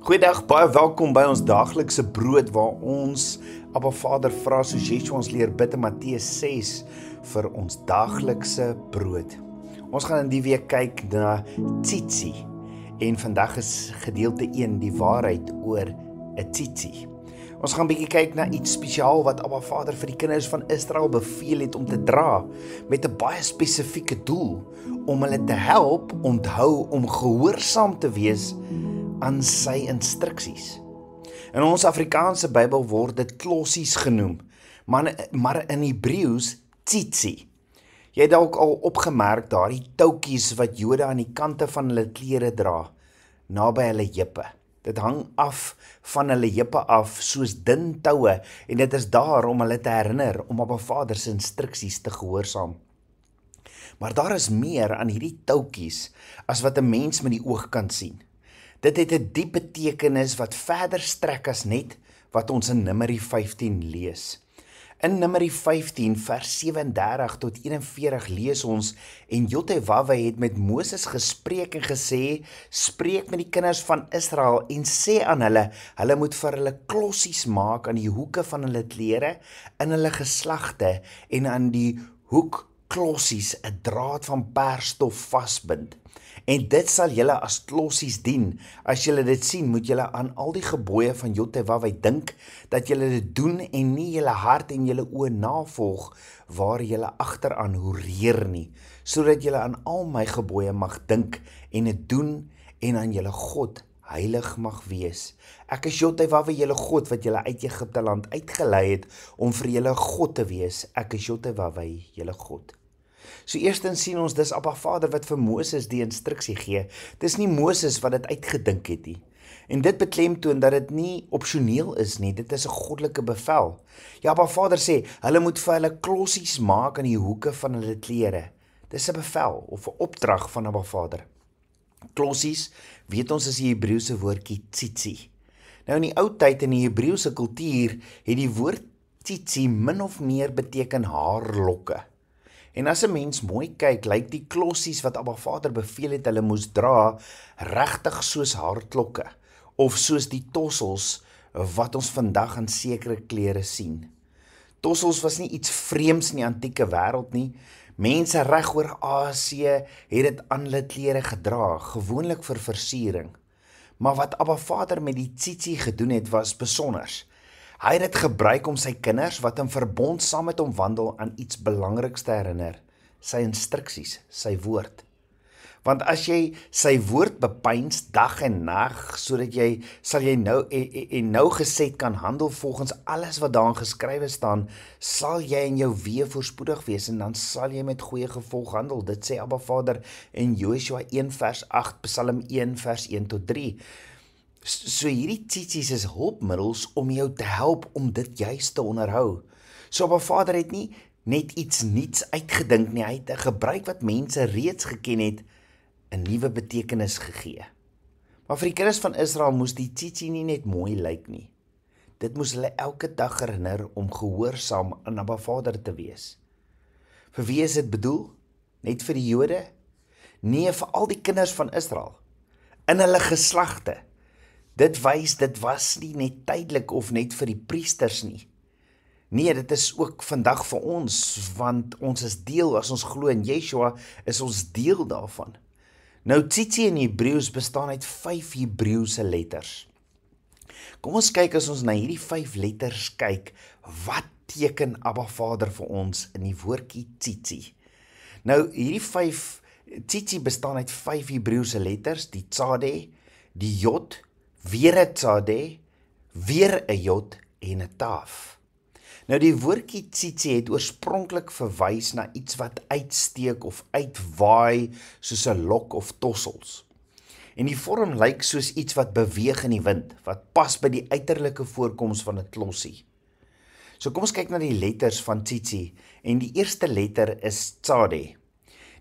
Goeiedag, baie welkom by ons daaglikse brood waar ons Abba Vader vra soos Yeshua ons leer bid in Matteus 6 vir ons daaglikse brood. Ons gaan in die week kyk na tsitsi en vandag is gedeelte 1 die waarheid oor 'n tsitsi. Ons gaan 'n bietjie kyk na iets spesiaal wat Abba Vader vir die kinders van Israel beveel het om te dra met 'n baie spesifieke doel om hulle te help onthou om gehoorsaam te wees aan sy instruksies. In ons Afrikaanse Bybel word dit klossies genoem, maar in Hebreëus tsitsi. Jy het dalk al opgemerk daardie toutjies wat Jode aan die kante van hulle klere dra, naby hulle heupe. Dit hang af van hulle heupe af soos dun toue en dit is daar om hulle te herinner om Abba Vader se instruksies te gehoorsaam. Maar daar is meer aan hierdie toutjies as wat 'n mens met die oog kan sien. Dit het 'n diep betekenis wat verder strek as net wat ons in Numeri 15 lees. In Numeri 15 vers 37 tot 41 lees ons, en Jotewawwe het met Moses gespreek en gesê, spreek met die kinders van Israel en sê aan hulle moet vir hulle klossies maak aan die hoeke van hulle klere, in hulle geslagte en aan die hoekklossies 'n draad van persstof vasbind. En dit sal julle as klossies dien. As julle dit sien, moet julle aan al die gebooie van Jotewawwe dink, dat julle dit doen en nie julle hart en julle oë navolg, waar julle agteraan hoereer nie, sodat julle aan al my gebooie mag dink en dit doen en aan julle God heilig mag wees. Ek is Jotewawwe julle God, wat julle uit Egipte land uitgelei het, om vir julle God te wees. Ek is Jotewawwe julle God. So eerstens sien ons dis Abba Vader wat vir Moses die instruksie gee. Dis nie Moses wat dit uitgedink het nie. En dit beklemtoon dat dit nie opsioneel is nie, dit is 'n goddelike bevel. Ja, Abba Vader sê, hulle moet vir hulle klossies maak aan die hoeke van hulle klere. Dis 'n bevel of 'n opdrag van Abba Vader. Klossies, weet ons is die Hebreëse woordjie tsitsi. Nou in die ou tyd in die Hebreëse kultuur het die woord tsitsi min of meer beteken haarlokke. En as 'n mens mooi kyk, lyk die klossies wat Abba Vader beveel het hulle moes dra, regtig soos haarklokke, of soos die tossels wat ons vandag aan sekere klere sien. Tossels was nie iets vreemds in die antieke wêreld nie. Mense reg oor Asië het dit aan hulle klere gedra, gewoonlik vir versiering. Maar wat Abba Vader met die tsitsi gedoen het, was besonders. Hy het dit gebruik om sy kinders wat in verbond saam met hom wandel aan iets belangriks te herinner, sy instruksies, sy woord. Want as jy sy woord bepeins dag en nag, sodat sal jy nougeset kan handel volgens alles wat daarin geskrywe staan, sal jy in jou weë voorspoedig wees en dan sal jy met goeie gevolg handel. Dit sê Abba Vader in Joshua 1 vers 8, Psalm 1 vers 1 tot 3. So hierdie tsitsies is hulpmiddels om jou te help om dit juist te onderhou. So Abba Vader het nie net iets niets uitgedink nie, hy het 'n gebruik wat mense reeds geken het, 'n nuwe betekenis gegee. Maar vir die kinders van Israel moes die tsitsi nie net mooi lyk nie. Dit moes hulle elke dag herinner om gehoorsaam aan Abba Vader te wees. Vir wie is dit bedoel? Net vir die Jode? Nee, vir al die kinders van Israel, in hulle geslagte. Dit wys, dit was nie net tydelik of net vir die priesters nie. Nee, dit is ook vandag vir ons, want ons is deel, as ons glo in Yeshua, is ons deel daarvan. Nou, tsitsi in Hebreëus bestaan uit 5 Hebreëse letters. Kom ons kyk as ons na hierdie 5 letters kyk, wat teken Abba Vader vir ons in die woordjie tsitsi? Nou, hierdie 5, tsitsi bestaan uit 5 Hebreëse letters, die tsade, die jod, weer 'n tsade, weer 'n jod en 'n taaf. Nou die woordjie tsitsi het oorspronklik verwys na iets wat uitsteek of uitwaai soos 'n lok of tossels. En die vorm lyk soos iets wat beweeg in die wind, wat pas by die uiterlike voorkoms van 'n klossie. So kom ons kyk na die letters van tsitsi en die eerste letter is tsade.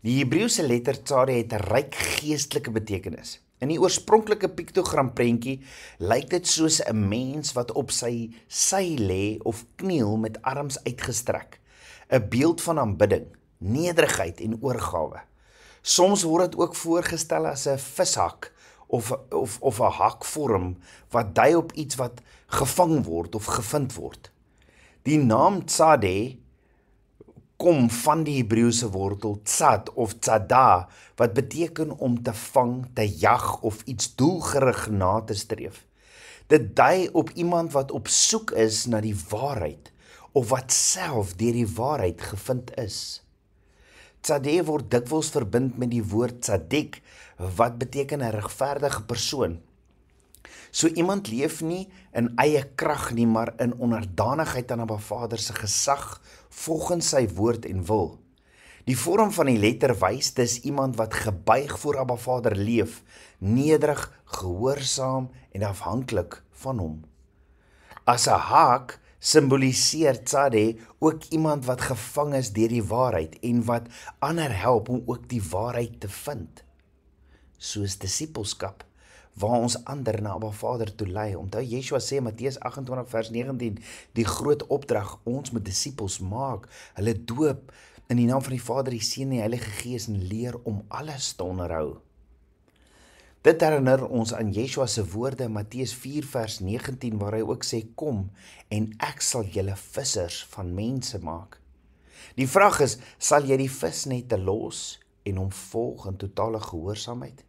Die Hebreëse letter tsade het 'n ryk geestelike betekenis. In die oorspronklike piktogram prentjie lyk dit soos 'n mens wat op sy sy lê of kniel met arms uitgestrek. 'n Beeld van aanbidding, nederigheid en oorgawe. Soms word dit ook voorgestel as 'n vishak of 'n hakvorm wat dui op iets wat gevang word of gevind word. Die naam Tzadeh kom van die Hebreëse wortel tzad of tzada, wat beteken om te vang, te jag of iets doelgerig na te streef. Dit dui op iemand wat op soek is na die waarheid, of wat self deur die waarheid gevind is. Tzadeh word dikwels verbind met die woord tzadik, wat beteken 'n regverdige persoon. So iemand leef nie in eie krag nie, maar in onderdanigheid aan Abba Vader se gesag, volgens sy woord en wil. Die vorm van die letter wys dis iemand wat gebuig voor Abba Vader leef, nederig, gehoorsaam en afhanklik van hom. As 'n haak simboliseer Tzadeh ook iemand wat gevang is deur die waarheid en wat ander help om ook die waarheid te vind. Soos disippelskap, waar ons ander na Abba Vader toe lei. Onthou Yeshua sê in Matteus 28 vers 19, die groot opdrag, ons moet disippels maak, hulle doop in die naam van die Vader, die Seun en die Heilige Gees en leer om alles te onderhou. Dit herinner ons aan Yeshua se woorde in Matteus 4 vers 19, waar hy ook sê, kom en ek sal julle vissers van mense maak. Die vraag is, sal jy die visnette los en hom volg in totale gehoorsaamheid?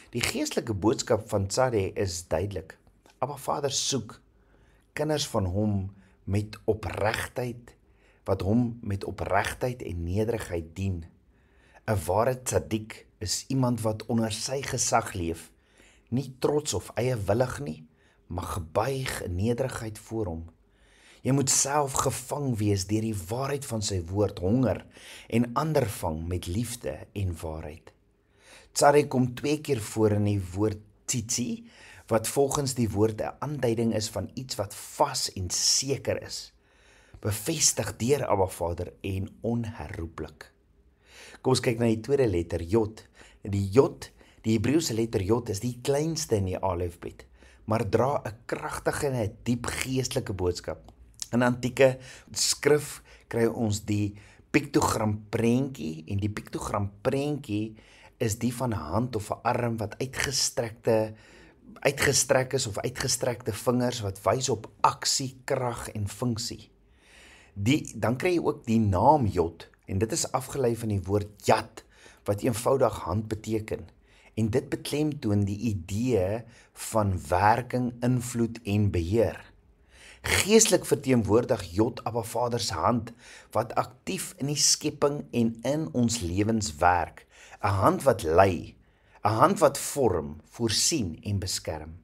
Die geestelike boodskap van Tzadeh is duidelik. Abba Vader soek kinders van hom met opregtheid, wat hom met opregtheid en nederigheid dien. 'n Ware tzaddik is iemand wat onder sy gesag leef, nie trots of eiewillig nie, maar gebuig in nederigheid voor hom. Jy moet self gevang wees deur die waarheid van sy woord, honger, en ander vang met liefde en waarheid. Tzadeh kom 2 keer voor in die woord tzitzi, wat volgens die woord 'n aanduiding is van iets wat vas en seker is, bevestig deur Abba Vader en onherroepelik. Kom ons kyk na die tweede letter, Jod. Die Jod, die Hebreëse letter Jod, is die kleinste in die alfabet, maar dra 'n kragtige en 'n diep geestelike boodskap. In antieke skrif kry ons die piktogram prentjie, en die piktogram prentjie is die van 'n hand of 'n arm wat uitgestrek is, of uitgestrekte vingers wat wys op aksie, krag en funksie. Dan kry jy ook die naam Jod, en dit is afgelei van die woord Yad, wat eenvoudig hand beteken. En dit beklemtoon die idee van werking, invloed en beheer. Geestelik verteenwoordig Jod Abba Vader se hand, wat aktief in die skepping en in ons lewens werk. 'n Hand wat lei, 'n hand wat vorm, voorsien en beskerm.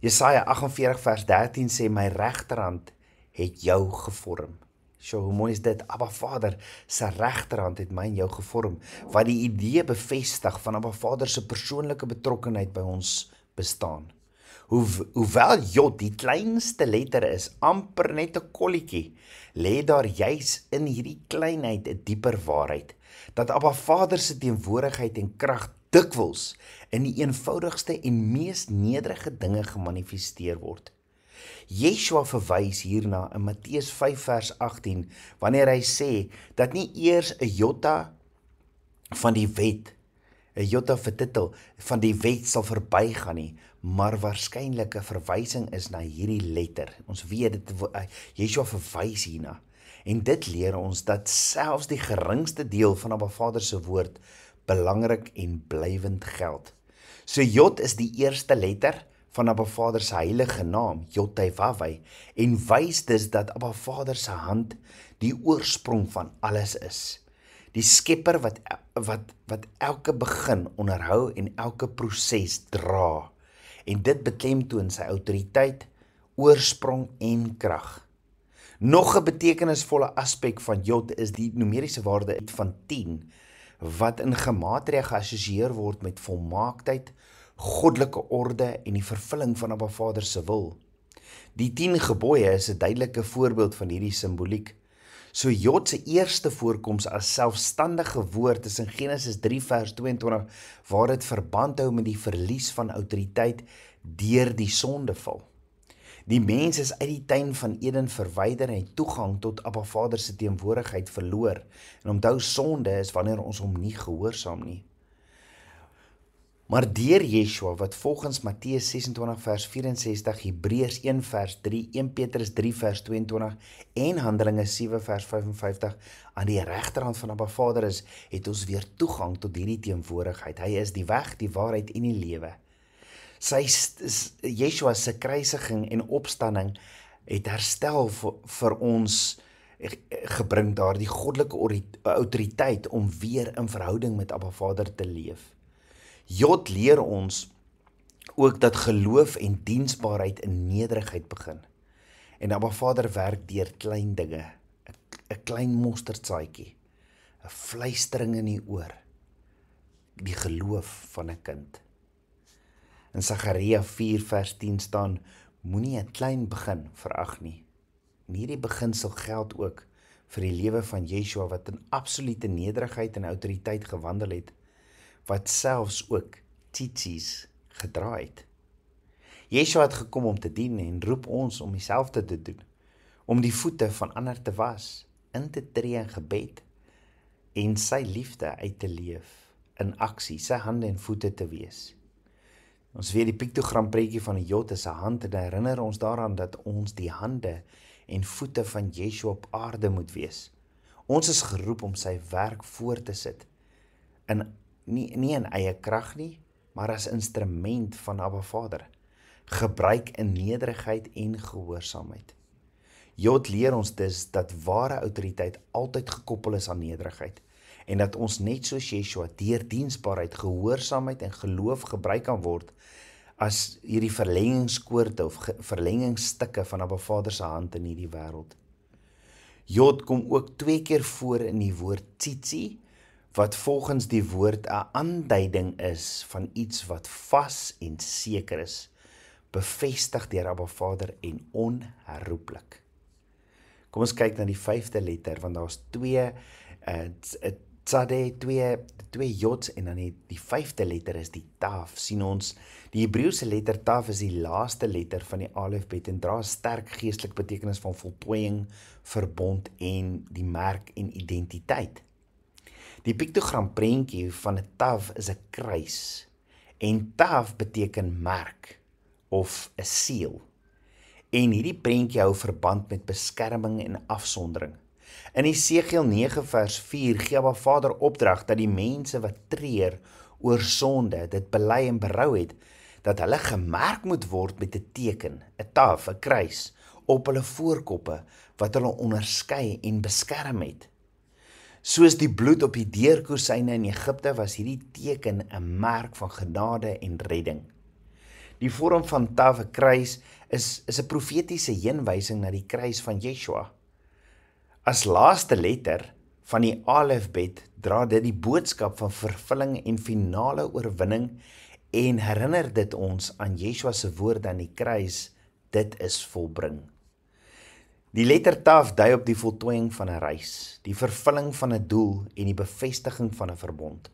Jesaja 48 vers 13 sê, my regterhand het jou gevorm. So, hoe mooi is dit? Abba Vader se regterhand het my en jou gevorm, wat die idee bevestig van Abba Vader se persoonlike betrokkenheid by ons bestaan. Hoewel Jod die kleinste letter is, amper net 'n kolletjie, lê daar juis in hierdie kleinheid 'n dieper waarheid, dat Abba Vader se teenwoordigheid en krag dikwels in die eenvoudigste en mees nederige dinge gemanifesteer word. Yeshua verwys hierna in Matteus 5 vers 18, wanneer hy sê dat nie eers 'n jota van die wet, 'n jota vertitel van die wet sal verbygaan nie, maar waarskynlik 'n verwysing is na hierdie letter. Ons weet dit, Yeshua verwys hierna. En dit leer ons dat selfs die geringste deel van Abba Vader se woord belangrik en blywend geld. So Jod is die eerste letter van Abba Vader se heilige naam, Yod-Heh-Waw-Heh, en wys dus dat Abba Vader se hand die oorsprong van alles is. Die skepper wat elke begin onderhou en elke proses dra. En dit beklemtoon sy autoriteit, oorsprong en krag. Nog 'n betekenisvolle aspek van Jod is die numeriese waarde van 10, wat in gematria geassosieer word met volmaaktheid, goddelike orde en die vervulling van Abba Vader se wil. Die 10 gebooie is 'n duidelike voorbeeld van hierdie simboliek. So Jod se eerste voorkoms as selfstandige woord is in Genesis 3 vers 22, waar dit verband hou met die verlies van autoriteit deur die sondeval. Die mens is uit die tuin van Eden verwyder en toegang tot Abba Vader se teenwoordigheid verloor. En onthou, sonde is wanneer ons hom nie gehoorsaam nie. Maar deur Yeshua, wat volgens Matteus 26 vers 64, Hebreërs 1 vers 3, 1 Petrus 3 vers 22 en Handelinge 7 vers 55 aan die regterhand van Abba Vader is, het ons weer toegang tot hierdie teenwoordigheid. Hy is die weg, die waarheid en die lewe. Yeshua se kruisiging en opstanding het herstel vir ons gebring, daardie goddelike autoriteit om weer in verhouding met Abba Vader te leef. Jod leer ons ook dat geloof en diensbaarheid in nederigheid begin. En Abba Vader werk deur klein dinge, 'n klein mosterdsaadjie, 'n fluistering in die oor, die geloof van 'n kind. In Sagaria 4 vers 10 staan, moenie 'n klein begin verag nie. En hierdie beginsel geld ook vir die lewe van Yeshua wat in absolute nederigheid en autoriteit gewandel het, wat selfs ook tsitsies gedra het. Yeshua het gekom om te dien en roep ons om dieselfde te doen, om die voete van ander te was, in te tree in gebed en sy liefde uit te leef, in aksie, sy hande en voete te wees. Ons weet die piktogram prentjie van 'n Jod is 'n hand en herinner ons daaraan dat ons die hande en voete van Yeshua op aarde moet wees. Ons is geroep om sy werk voort te sit, nie in eie krag nie, maar as instrument van Abba Vader, gebruik in nederigheid en gehoorsaamheid. Jod leer ons dus dat ware autoriteit altyd gekoppel is aan nederigheid, en dat ons net soos Yeshua deur diensbaarheid, gehoorsaamheid en geloof gebruik kan word as hierdie verlengingskoorde of verlengingsstukke van Abba Vader se hand in hierdie wêreld. Jod kom ook 2 keer voor in die woord tsitsi, wat volgens die woord 'n aanduiding is van iets wat vas en seker is, bevestig deur Abba Vader en onherroepelik. Kom ons kyk na die 5de letter, want daar's 2 tzade, twee jods, en dan die 5de letter is die taf. Sien ons, die Hebreëse letter taf is die laaste letter van die alefbet en dra sterk geestelike betekenis van voltooiing, verbond en die merk en identiteit. Die piktogram prentjie van 'n taf is 'n kruis, en taf beteken merk of 'n seël. En hierdie prentjie hou verband met beskerming en afsondering. In Esegiel 9 vers 4 gee Abba Vader opdrag dat die mense wat treur oor sonde, dit bely en berou het, dat hulle gemerk moet word met 'n teken, 'n taf, 'n kruis, op hulle voorkoppe, wat hulle onderskei en beskerm het. Soos die bloed op die deurkosyne in Egipte was hierdie teken 'n merk van genade en redding. Die vorm van taf, 'n kruis, is 'n profetiese heenwysing na die kruis van Yeshua. As laaste letter van die alefbet dra dit die boodskap van vervulling en finale oorwinning en herinner dit ons aan Yeshua se woorde aan die kruis, dit is volbring. Die letter taf dui op die voltooiing van 'n reis, die vervulling van 'n doel en die bevestiging van 'n verbond.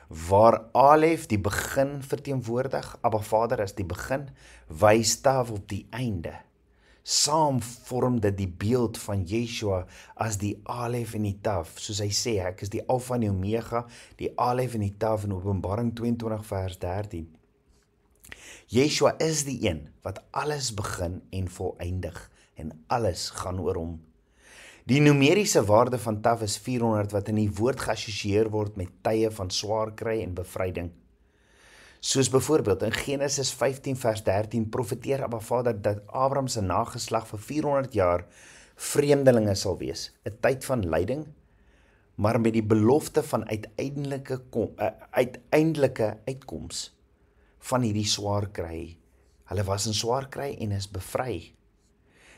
Waar alef die begin verteenwoordig, Abba Vader as die begin, wys taf op die einde. Saam vorm dit die beeld van Yeshua as die alef en die taf, soos hy sê, ek is die alfa en die omega, die alef en die taf in Openbaring 22 vers 13. Yeshua is die een wat alles begin en voleindig, en alles gaan oor hom. Die numeriese waarde van taf is 400 wat in die woord geassosieer word met tye van swaar kry en bevryding. Soos byvoorbeeld in Genesis 15 vers 13 profeteer Abba Vader dat Abraham se nageslag vir 400 jaar vreemdelinge sal wees, 'n tyd van lyding, maar met die belofte van uiteindelike uitkoms van hierdie swaar kry. Hulle was in swaar kry en is bevry.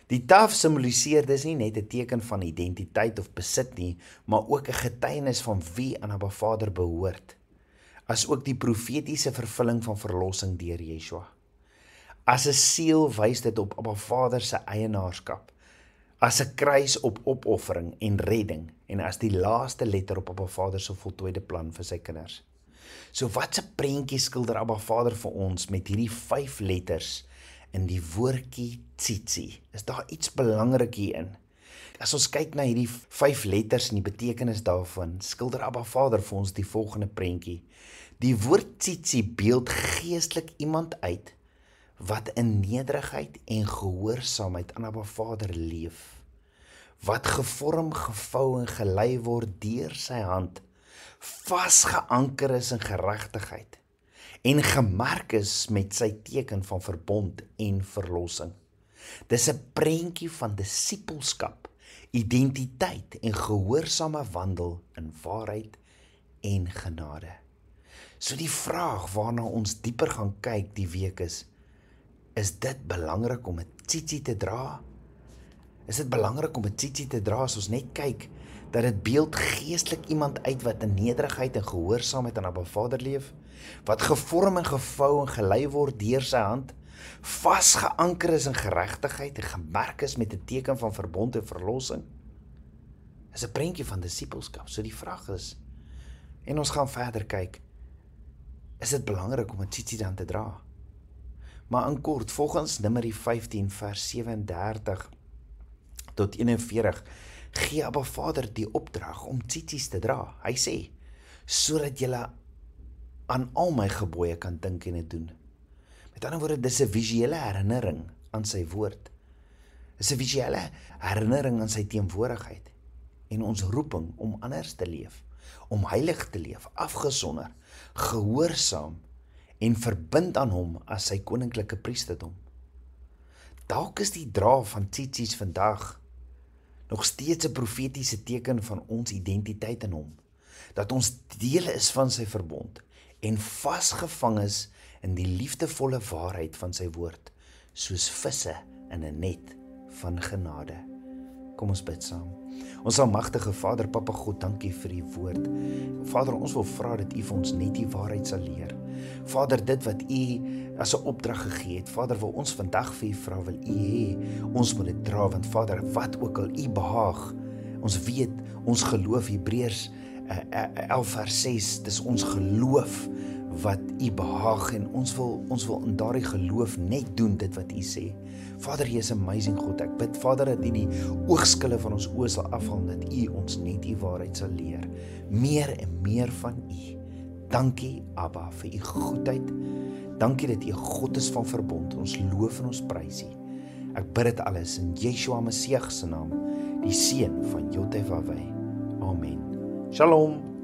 Die taf simboliseer dus nie net 'n teken van identiteit of besit nie, maar ook 'n getuienis van wie aan Abba Vader behoort, as ook die profetiese vervulling van verlossing deur Yeshua. As 'n seël wys dit op Abba Vader se eienaarskap, as 'n kruis op opoffering en redding, en as die laaste letter op Abba Vader se voltooide plan vir sy kinders. So wat 'n prentjie skilder Abba Vader vir ons met hierdie 5 letters in die woordjie tsitsi? Is daar iets belangrik hierin? As ons kyk na hierdie 5 letters en die betekenis daarvan, skilder Abba Vader vir ons die volgende prentjie. Die woord tsitsi beeld geestelik iemand uit wat in nederigheid en gehoorsaamheid aan Abba Vader leef, wat gevorm, gevou en gelei word deur sy hand, vasgeanker is in geregtigheid en gemerk is met sy teken van verbond en verlossing. Dis 'n prentjie van disippelskap, identiteit en gehoorsame wandel in waarheid en genade. So die vraag waarna ons dieper gaan kyk die week is dit belangrik om 'n tsitsi te dra? Is dit belangrik om 'n tsitsi te dra as ons net kyk dat dit beeld geestelik iemand uit wat in nederigheid en gehoorsaamheid aan Abba Vader leef, wat gevorm en gevou en gelei word deur sy hand, vasgeanker is in geregtigheid en gemerk is met 'n teken van verbond en verlossing? Is 'n prentjie van disippelskap. So die vraag is, en ons gaan verder kyk, is dit belangrik om 'n tsitsi dan te dra? Maar in kort, volgens Numeri 15 vers 37 tot 41, gee Abba Vader die opdrag om tsitsis te dra. Hy sê, sodat julle aan al my gebooie kan dink en dit doen. Met ander woorde, dis 'n visuele herinnering aan sy woord. Dis 'n visuele herinnering aan sy teenwoordigheid en ons roeping om anders te leef, om heilig te leef, afgesonder, gehoorsaam en verbind aan hom as sy koninklike priesterdom. Dalk is die dra van tsitsis vandag nog steeds 'n profetiese teken van ons identiteit in hom, dat ons deel is van sy verbond en vasgevang is in die liefdevolle waarheid van sy woord, soos visse in 'n net van genade. Kom ons bid saam. Ons almagtige Vader, Papa God, dankie vir die woord. Vader, ons wil vra dat U vir ons net die waarheid sal leer. Vader, dit wat U as 'n opdrag gegee het, Vader, wil ons vandag vir U vra, wil U hê ons moet dit dra, want Vader, wat ook al U behaag, ons weet, ons geloof, Hebreërs 11 vers 6, dis ons geloof wat U behaag en ons wil in daardie geloof net doen dit wat U sê. Vader, U is amazing God. Ek bid, Vader, dat U die oogskille van ons oë sal afhaal, dat U ons net U waarheid sal leer. Meer en meer van U. Dankie, Abba, vir U goedheid. Dankie dat U God is van verbond. Ons loof en ons prys U. Ek bid dit alles in Yeshua Messiah se naam, die seun van Jotevaweh. Amen. Shalom.